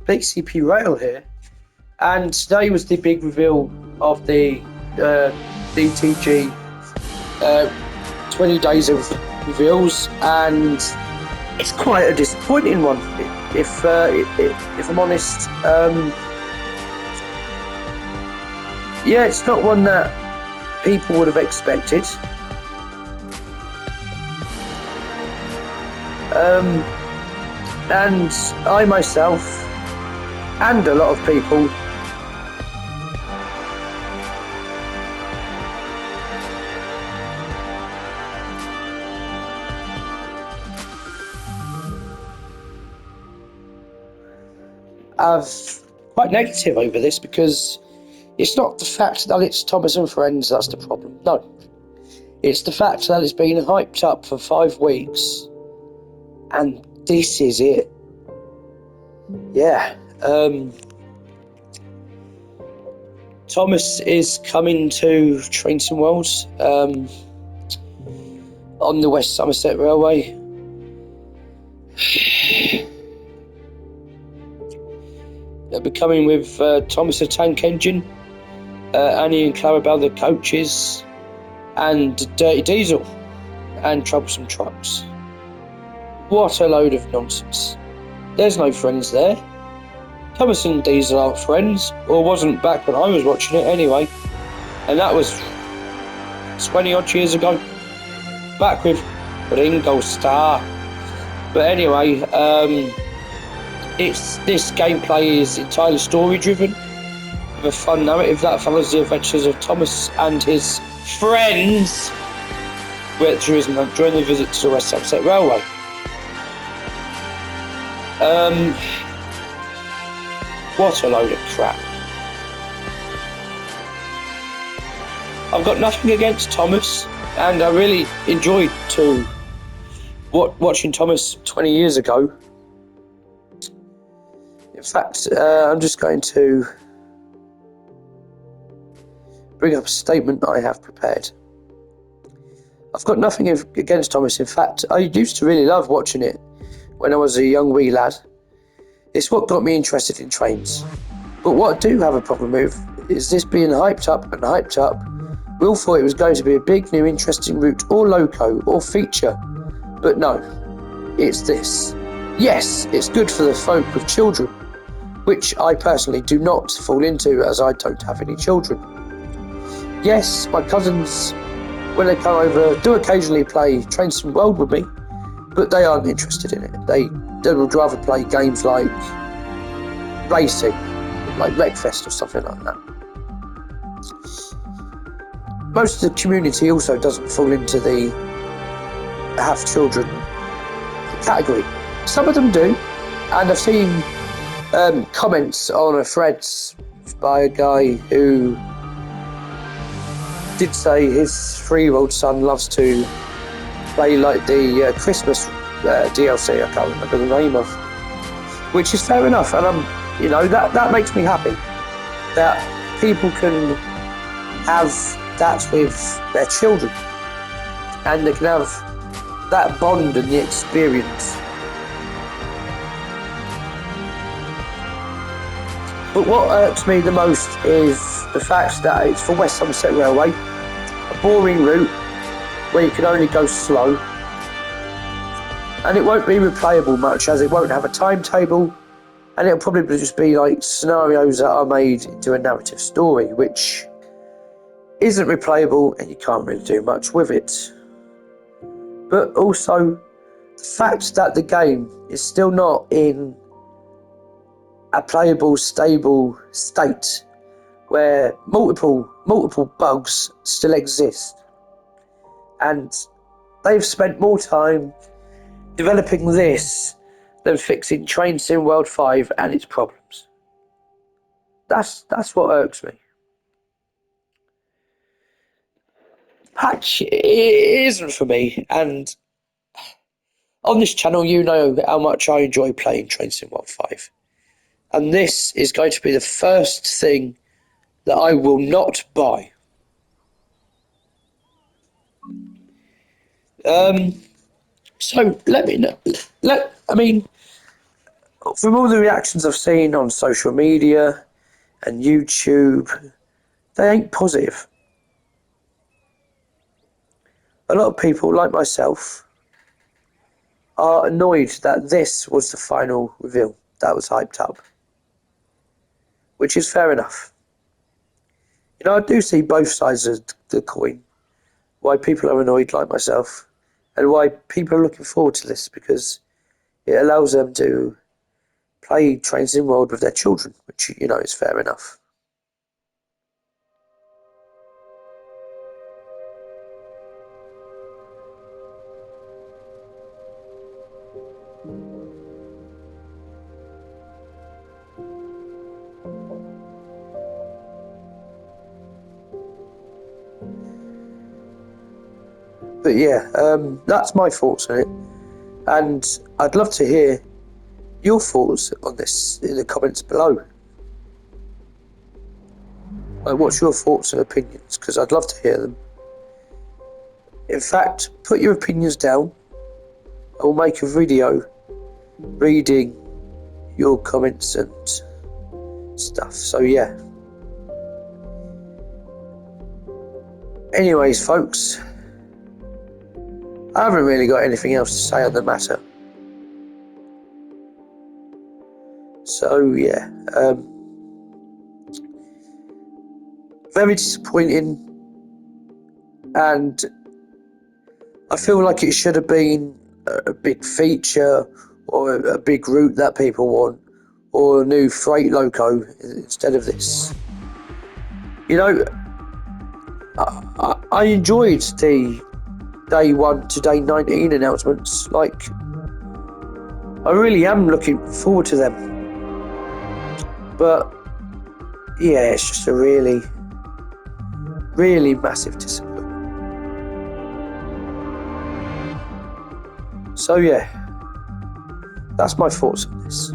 BCP Rail here, and today was the big reveal of the DTG 20 days of reveals, and it's quite a disappointing one, if I'm honest. Yeah, it's not one that people would have expected. And I myself, and a lot of people, are quite negative over this, because it's not the fact that it's Thomas and Friends that's the problem. No. It's the fact that it's been hyped up for 5 weeks, and this is it. Yeah. Thomas is coming to Trainton World on the West Somerset Railway. They'll be coming with Thomas the Tank Engine, Annie and Clarabelle the coaches, and Dirty Diesel and Troublesome Trucks. What a load of nonsense. There's no Friends there. Thomas and Diesel aren't friends, or wasn't back when I was watching it anyway, and that was 20 odd years ago, back with Ringo Starr. But anyway, this gameplay is entirely story driven, with a fun narrative that follows the adventures of Thomas and his friends during the visit to the West Somerset Railway. What a load of crap. I've got nothing against Thomas, and I really enjoyed watching Thomas 20 years ago. In fact, I'm just going to bring up a statement that I have prepared. I've got nothing against Thomas. In fact, I used to really love watching it when I was a young wee lad. It's what got me interested in trains. But what I do have a problem with is this being hyped up and hyped up. We all thought it was going to be a big, new, interesting route, or loco, or feature. But no, it's this. Yes, it's good for the folk with children, which I personally do not fall into, as I don't have any children. Yes, my cousins, when they come over, do occasionally play Trainton World with me, but they aren't interested in it. They would rather play games like racing, like Wreckfest or something like that. Most of the community also doesn't fall into the have children category. Some of them do, and I've seen comments on a threads by a guy who did say his 3-year-old son loves to play like the Christmas DLC, I can't remember the name of, which is fair enough, and that makes me happy that people can have that with their children, and they can have that bond and the experience. But what irks me the most is the fact that it's for West Somerset Railway, a boring route where you can only go slow, and it won't be replayable much, as it won't have a timetable, and it'll probably just be like scenarios that are made into a narrative story, which isn't replayable, and you can't really do much with it. But also, the fact that the game is still not in a playable, stable state, where multiple bugs still exist, and they've spent more time developing this than fixing Train Sim World 5 and its problems. That's what irks me. Patch isn't for me, and on this channel you know how much I enjoy playing Train Sim World 5, and this is going to be the first thing that I will not buy. So let me know. from all the reactions I've seen on social media and YouTube, they ain't positive. A lot of people, like myself, are annoyed that this was the final reveal that was hyped up, which is fair enough. You know, I do see both sides of the coin, why people are annoyed like myself, and why people are looking forward to this, because it allows them to play Train Sim World with their children, which, you know, is fair enough. But yeah, that's my thoughts on it, and I'd love to hear your thoughts on this in the comments below. Like, what's your thoughts and opinions? Because I'd love to hear them. In fact, put your opinions down. I will make a video reading your comments and stuff. So yeah. Anyways, folks, I haven't really got anything else to say on the matter. So yeah, very disappointing, and I feel like it should have been a big feature or a big route that people want, or a new freight loco instead of this. You know, I enjoyed the day 1 to day 19 announcements. Like, I really am looking forward to them. But yeah, it's just a really, really massive disappointment. So yeah, that's my thoughts on this.